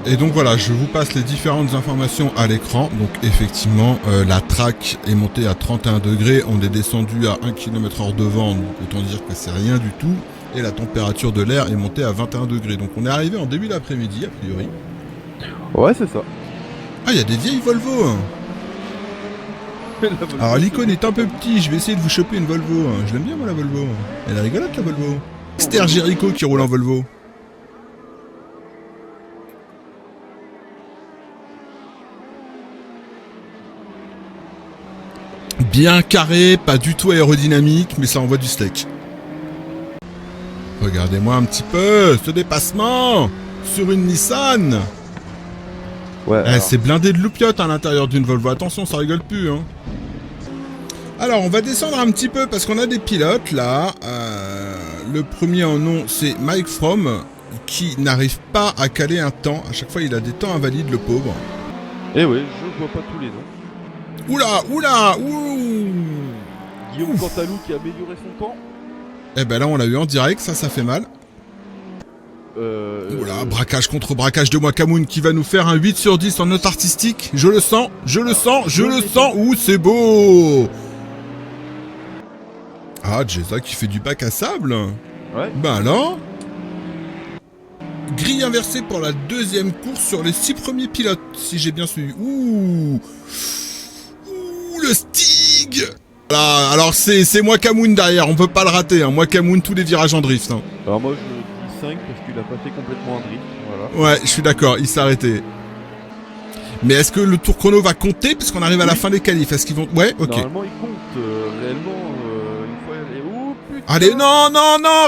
Et donc voilà, je vous passe les différentes informations à l'écran. Donc effectivement, la track est montée à 31 degrés. On est descendu à 1 km/h de vent. Donc autant dire que c'est rien du tout. Et la température de l'air est montée à 21 degrés. Donc on est arrivé en début d'après-midi, a priori. Ouais, c'est ça. Ah, il y a des vieilles Volvo, hein. Alors l'icône est un peu petit, je vais essayer de vous choper une Volvo. Je l'aime bien moi la Volvo. Elle est rigolote la Volvo. Esther Jericho qui roule en Volvo. Bien carré, pas du tout aérodynamique, mais ça envoie du steak. Regardez-moi un petit peu ce dépassement sur une Nissan. Ouais. C'est blindé de loupiote à l'intérieur d'une Volvo. Attention, ça rigole plus, hein. Alors, on va descendre un petit peu parce qu'on a des pilotes là. Le premier en nom, c'est Mike Fromm, qui n'arrive pas à caler un temps. À chaque fois, il a des temps invalides, le pauvre. Eh oui, je vois pas tous les noms. Oula, ouh. Guillaume Cantalou qui a amélioré son temps. Eh ben là, on l'a eu en direct, ça fait mal. Oula, braquage contre braquage de Wakamoun qui va nous faire un 8 sur 10 en note artistique. Je le sens. Ouh, c'est beau. Ah, Jeza qui fait du bac à sable. Ouais. Ben alors. Grille inversée pour la deuxième course sur les 6 premiers pilotes, si j'ai bien suivi. Ouh, le Stig. Voilà, alors c'est Wakamoun derrière, on peut pas le rater, hein. Wakamoun, tous les virages en drift, hein. Alors moi je dis 5 parce qu'il a pas fait complètement un drift, voilà. Ouais, je suis d'accord, il s'est arrêté. Mais est-ce que le tour chrono va compter puisqu'on arrive à la fin des qualifs? Est-ce qu'ils vont... Ouais, ok. Normalement il compte, réellement, une fois... Oh putain. Allez, non,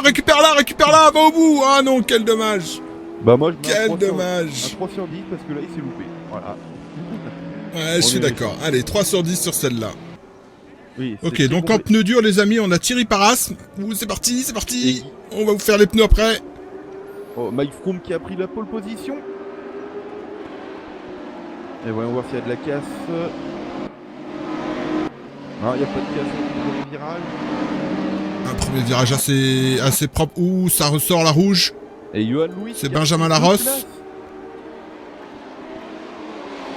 récupère-la, va au bout. Ah non, quel dommage. Bah moi je mets Quel un 3 dommage. un 3 sur 10 parce que là il s'est loupé, voilà. Ouais, je suis d'accord. Allez, 3 sur 10 sur celle-là. Oui, Ok, donc en pneus durs, les amis, on a Thierry Paras. Ouh, c'est parti. On va vous faire les pneus après. Oh, Mike Froome qui a pris la pole position. Et voyons voir s'il y a de la casse. Non, il n'y a pas de casse au premier virage. Un premier virage assez propre. Ouh, ça ressort la rouge. Et Johan Louis. C'est Benjamin Larosse.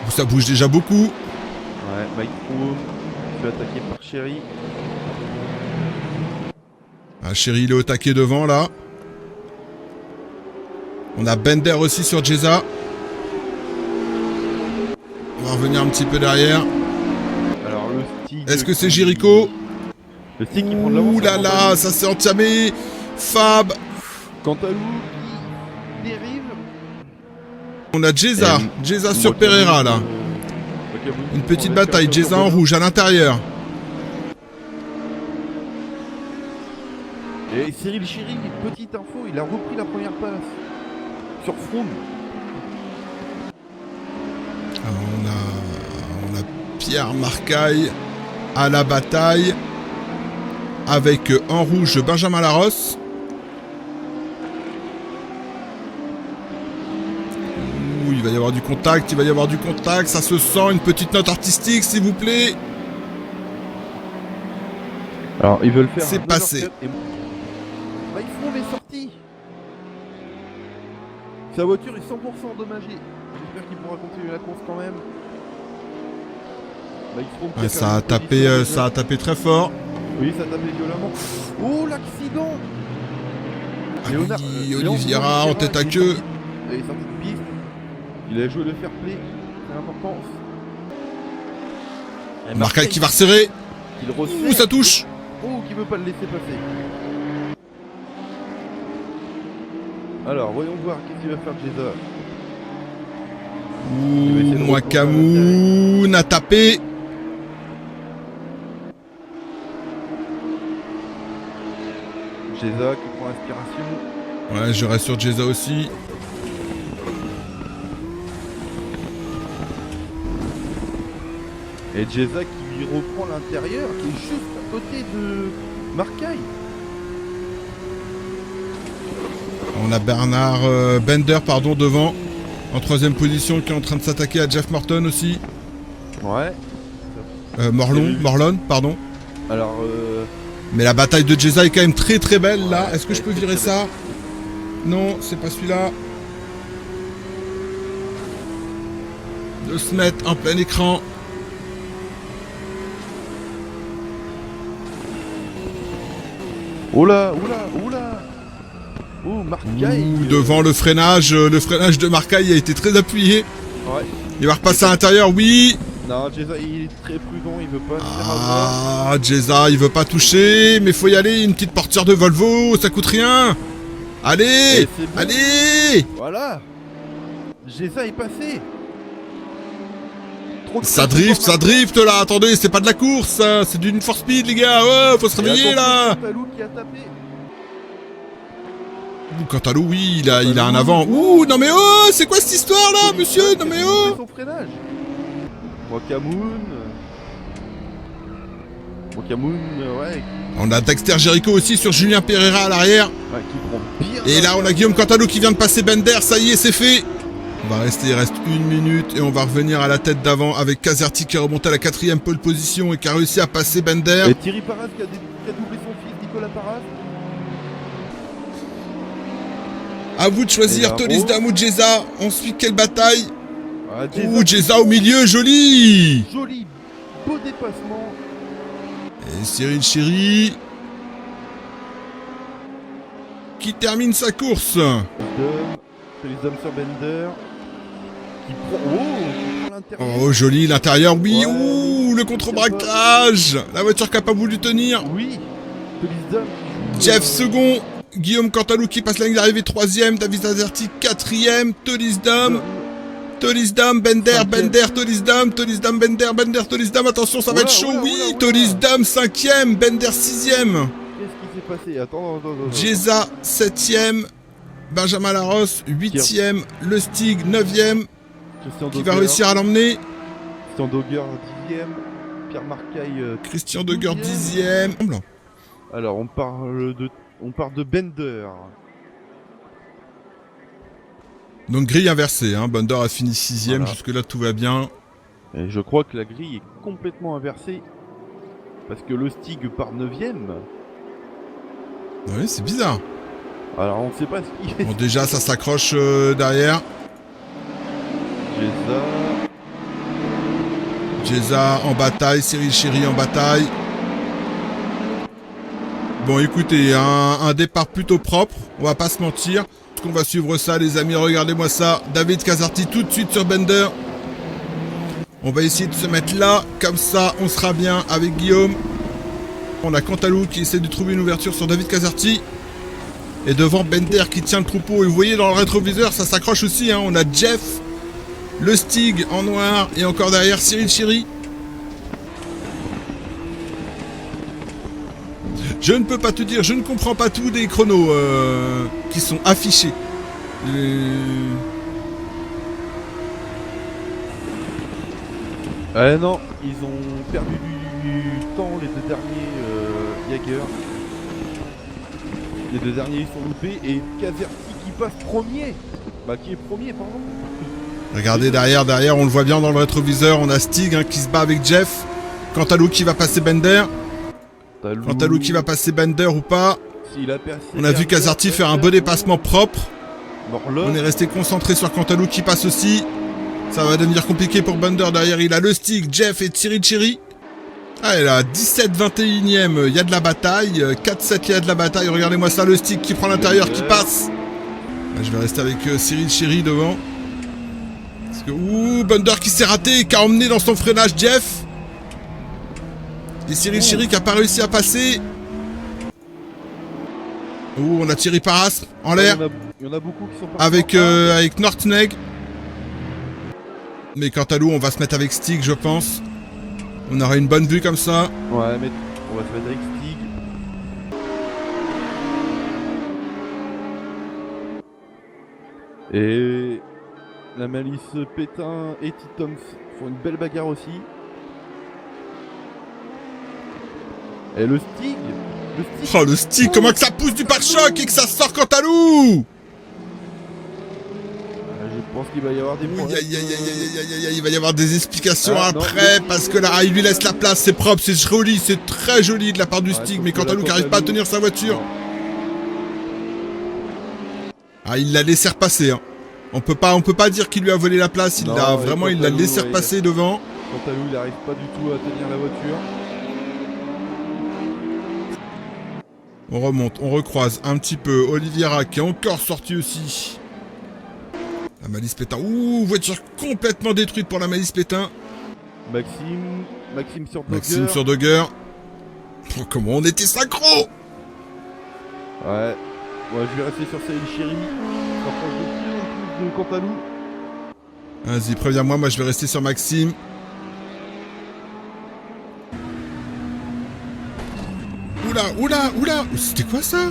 Ouh, ça bouge déjà beaucoup. Ouais, Mike Froome se fait attaquer par Chéri. Ah, Chéri, il est au taquet devant, là. On a Bender aussi sur Jeza. On va revenir un petit peu derrière. Alors, le Stig... Est-ce que c'est Jericho? Le Stig qui prend de l'avance. Ouh là là, ça s'est entamé. Fab. Cantalou qui dérive. On a Jeza sur Pereira, là. Une petite bataille, Jeza en rouge à l'intérieur. Et Cyril Chéri, petite info, il a repris la première passe sur Froome. On a Pierre Marcaille à la bataille avec en rouge Benjamin Larosse. Ouh, il va y avoir du contact, ça se sent, une petite note artistique s'il vous plaît. Alors ils veulent faire... C'est passé. Mike Froome est sorti. Sa voiture est 100% endommagée. J'espère qu'il pourra continuer la course quand même. Mike Froome qui ça a tapé très fort. Oui, ça a tapé violemment. Oh, l'accident. Oliveira en tête à queue. Il est sorti de piste. Il a joué le fair play. C'est important. Marcaille qui va resserrer. Ouh, ça touche. Oh, qui veut pas le laisser passer. Alors, voyons voir qu'est-ce qu'il va faire Jeza. Ouh, Wakamoun a tapé. Jeza qui prend inspiration. Ouais, je reste sur Jeza aussi. Et Jeza qui reprend l'intérieur, qui est juste à côté de Marcaille. On a Bender devant, en troisième position, qui est en train de s'attaquer à Jeff Morton aussi. Ouais. Morlon, pardon. Alors, Mais la bataille de Jeza est quand même très très belle là. Est-ce que je peux virer ça? Non, c'est pas celui-là. de se mettre en plein écran. Oula, oula, oula. Oh, Marcaille. Devant le freinage de Marcaille a été très appuyé. Ouais. Il va repasser à l'intérieur, oui. Non, Jeza, il est très prudent, il veut pas se faire avoir. Ah, Jeza, il veut pas toucher, mais faut y aller, une petite portière de Volvo, ça coûte rien. Allez, Et c'est bon. allez. Voilà. Jeza est passé. Trop de Ça pression pour drift là, attendez, c'est pas de la course, ça, c'est d'une force speed les gars, ouais, faut se Marcaille. réveiller Et là. attention, Cantalou qui a tapé. Cantalou, oui, il a un avant. Ouh, non mais oh, c'est quoi cette histoire là, monsieur, non mais oh. Son freinage. Wakamoon, ouais, On a Dexter Jericho aussi sur Julien Pereira à l'arrière. ouais, qui prend bien. Et là, on a Guillaume Cantalou qui vient de passer Bender, ça y est, c'est fait. On va rester, il reste 1 minute et on va revenir à la tête d'avant avec Caserti qui est remonté à la 4ème pole position et qui a réussi à passer Bender. Et Thierry Paras qui a doublé son fils, Nicolas Paras. À vous de choisir Tolisdam ou Jeza. Ensuite, quelle bataille? Ah, Jeza, Ouh, Jeza au milieu, joli. joli, beau dépassement. Et Cyril Chéry qui termine sa course. Les hommes sur Bender. Qui prend l'intérieur. Oh, joli, l'intérieur, oui. Ouais, Ouh, le contre-braquage. La voiture qui a pas voulu tenir. Oui, Tolisdam. Jeff second. Guillaume Cantalou qui passe la ligne d'arrivée 3ème. David Azerti 4ème. Tolisdam, Bender, Bender, Tolisdam, Bender, Bender, Tolisdam. Attention, ça va être chaud. Oui, Tolisdam 5ème. Bender 6ème. Qu'est-ce qui s'est passé? Attends. Jeza 7ème. Benjamin Larosse 8ème. Le Stig 9ème. Qui va réussir à l'emmener. Christian Dogger 10ème. Pierre Marcaille. Christian Dogger 10ème. Alors on part de Bender. Donc grille inversée, hein. Bender a fini 6ème, Voilà. jusque là tout va bien. Et je crois que la grille est complètement inversée. Parce que le Stig part 9ème. Oui, c'est bizarre. Alors on ne sait pas ce qu'il fait. Bon, déjà ça s'accroche derrière. Jeza en bataille, Cyril Chéry en bataille. Bon écoutez, un départ plutôt propre, on va pas se mentir. On va suivre ça les amis, regardez-moi ça. David Caserti tout de suite sur Bender. On va essayer de se mettre là, comme ça on sera bien avec Guillaume. On a Cantalou qui essaie de trouver une ouverture sur David Caserti. Et devant Bender qui tient le troupeau. Et vous voyez dans le rétroviseur, ça s'accroche aussi, hein. On a Jeff, le Stig en noir et encore derrière Cyril Chéry. Je ne peux pas te dire, je ne comprends pas tout des chronos qui sont affichés. Non, ils ont perdu du temps les deux derniers Jaeger. Les deux derniers ils sont loupés et Caserti qui passe premier. Qui est premier, pardon. Regardez derrière, on le voit bien dans le rétroviseur, on a Stig hein, qui se bat avec Jeff. Cantalou qui va passer Bender. Cantalou qui va passer Bender ou pas. On a vu Caserti faire un beau dépassement propre. On est resté concentré sur Cantalou qui passe aussi. Ça va devenir compliqué pour Bender. Derrière, il a le Stig, Jeff et Cyril Chéry. Ah, il a 17-21ème, il y a de la bataille. 4-7, il y a de la bataille. Regardez-moi ça, le Stig qui prend l'intérieur, qui passe. Là, je vais rester avec Cyril Chéry devant. Parce que, ouh, Bender qui s'est raté, qui a emmené dans son freinage Jeff. Et Cyril Chéry qui a pas réussi à passer. Ouh, on a Thierry Paras en l'air. Il y en a beaucoup qui sont avec Nordnegg. Mais quant à nous, on va se mettre avec Stig, je pense. On aura une bonne vue comme ça. Ouais, mais on va se mettre avec Stig. Et la Malice Pétain et Titoms font une belle bagarre aussi. Et le Stig. Oh, le Stig, comment que ça pousse du pare-choc et que ça sort Cantalou. Je pense qu'il va y avoir des problèmes. Il va y avoir des explications après, parce que là, il lui laisse la place, c'est propre, c'est joli, c'est très joli de la part du Stig, mais Cantalou qui n'arrive pas à tenir sa voiture. Ah, il la laissé repasser, hein. On peut pas dire qu'il lui a volé la place, il Non, l'a et vraiment, il l'a Cantalou, laissé ouais, repasser devant. Cantalou, il arrive pas du tout à tenir la voiture. On remonte, on recroise un petit peu Oliveira qui est encore sorti aussi. La Malice Pétain. Ouh, voiture complètement détruite pour la Malice Pétain. Maxime sur Dogger. Maxime sur Dogger. Oh, comment on était synchro! Ouais. Ouais, je vais rester sur Cyril Chéri. Je rapproche de plus en plus de Cantalou. Vas-y, préviens-moi, moi je vais rester sur Maxime. Oula, oula, oula! C'était quoi ça?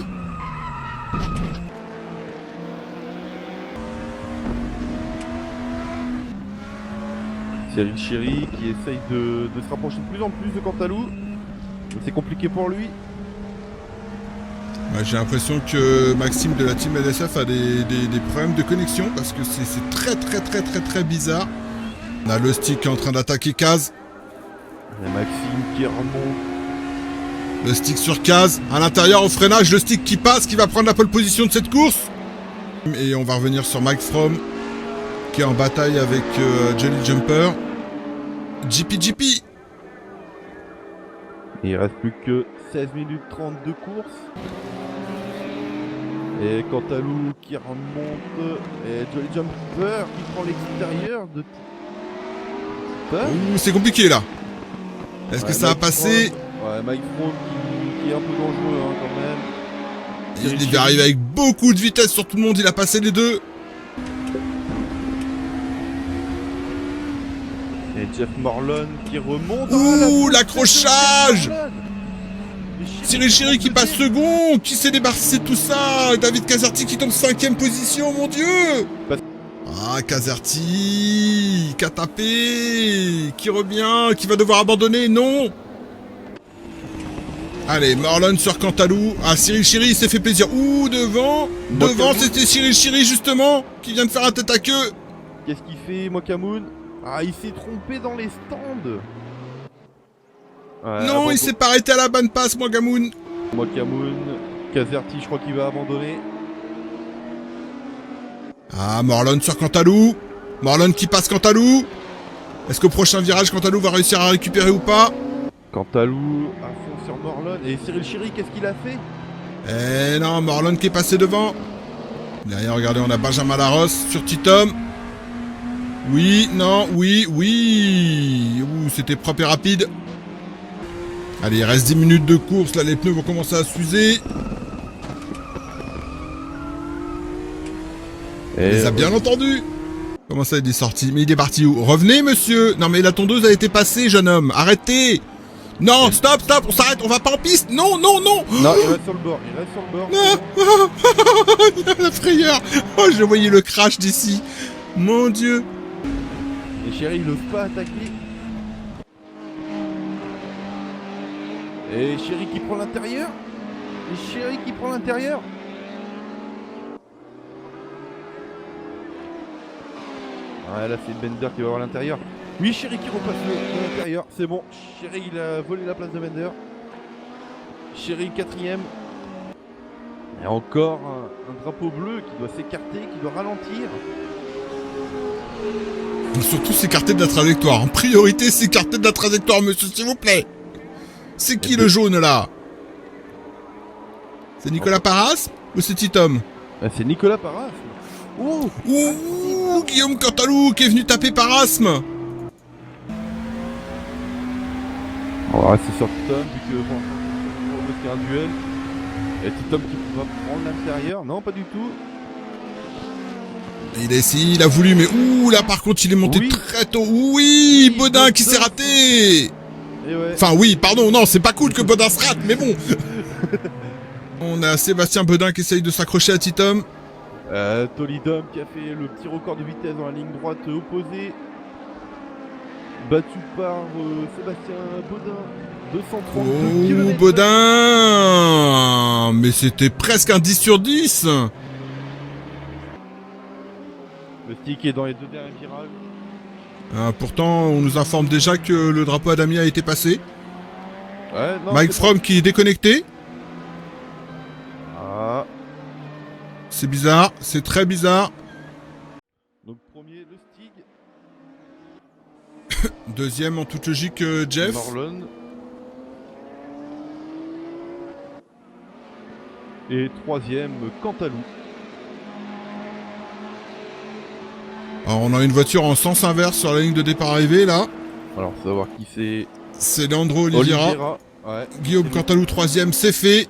Cyril Chéri qui essaye de se rapprocher de plus en plus de Cantalou. C'est compliqué pour lui. Ouais, j'ai l'impression que Maxime de la team LSF a des problèmes de connexion parce que c'est très bizarre. On a le stick qui est en train d'attaquer Kaz. Et Maxime qui remonte. Le stick sur Kaz. À l'intérieur au freinage, le stick qui passe, qui va prendre la pole position de cette course. Et on va revenir sur Mike Fromm qui est en bataille avec Jolly Jumper. GP. Il reste plus que 16 minutes 30 de course. Et Cantalou qui remonte. Et Jolly Jumper qui prend l'extérieur de Ouh, c'est compliqué là. Est-ce que ça va passer? Ouais, Mike Fromm qui est un peu dangereux hein, quand même. Il est arrivé avec beaucoup de vitesse sur tout le monde, il a passé les deux. Et Jeff Morlon qui remonte. Ouh, l'accrochage! Cyril Chéri qui passe second, qui s'est débarrassé de tout ça, David Caserti qui tombe 5ème position, mon dieu! Ah, Caserti, qui a tapé, qui revient, qui va devoir abandonner, non! Allez, Morlon sur Cantalou. Ah, Cyril Chéri, il s'est fait plaisir. Ouh, devant, c'était Cyril Chéri justement, qui vient de faire un tête à queue. Qu'est-ce qu'il fait, Mokamoun? Ah, il s'est trompé dans les stands. Ouais, non, il s'est pas arrêté à la bonne passe, Mokamoun. Mokamoun, Caserti, je crois qu'il va abandonner. Ah, Morlon sur Cantalou. Morlon qui passe Cantalou. Est-ce qu'au prochain virage, Cantalou va réussir à récupérer ou pas? Cantalou à fond sur Morlon. Et Cyril Chéri, qu'est-ce qu'il a fait? Eh non, Morlon qui est passé devant. Derrière, regardez, on a Benjamin Larosse sur Titom. Oui, non, oui. Ouh, c'était propre et rapide. Allez, il reste 10 minutes de course. Là, les pneus vont commencer à s'user. Il les a bien entendus. Comment ça, il est sorti? Mais il est parti où? Revenez, monsieur. Non, mais la tondeuse a été passée, jeune homme. Arrêtez. Non, stop, on s'arrête. On va pas en piste. Non. Non, il reste sur le bord. La frayeur. Oh, je voyais le crash d'ici. Mon dieu. Et Chéri, il n'ose pas attaquer. Et Chéri qui prend l'intérieur. Ouais, là c'est Bender qui va voir l'intérieur. Oui, Chéri qui repasse l'intérieur. C'est bon. Chéri, il a volé la place de Bender. Chéri 4ème. Et encore un drapeau bleu qui doit s'écarter, qui doit ralentir. Faut surtout s'écarter de la trajectoire. En priorité, s'écarter de la trajectoire, monsieur, s'il vous plaît. C'est qui le jaune là? C'est Nicolas Parras ou c'est Titom? C'est Nicolas Parras. Ouh, Guillaume Cantalou qui est venu taper Parasme. On va rester sur Titom vu que bon, c'est un duel. Et Titom qui va prendre l'intérieur. Non, pas du tout. Il a essayé, il a voulu, mais ouh, là par contre il est monté très tôt. Oui, Baudin qui s'est raté. Ouais. Enfin oui, pardon, non, c'est pas cool que Baudin se rate, mais bon. On a Sébastien Baudin qui essaye de s'accrocher à Titom. Tolidom qui a fait le petit record de vitesse dans la ligne droite opposée. Battu par Sébastien Baudin. 232 km. Oh, Baudin. Mais c'était presque un 10 sur 10. Le stick est dans les deux derniers virages. Pourtant, on nous informe déjà que le drapeau Adami a été passé. Ouais, non, Mike Fromm qui est déconnecté. Ah. C'est bizarre, c'est très bizarre. premier, le Stig. Deuxième, en toute logique, Jeff. Marlon. Et troisième, Cantalou. Alors, on a une voiture en sens inverse sur la ligne de départ arrivée, là. Alors, savoir qui c'est. C'est Leandro Oliveira. Ouais. Guillaume Cantalou, troisième, c'est fait.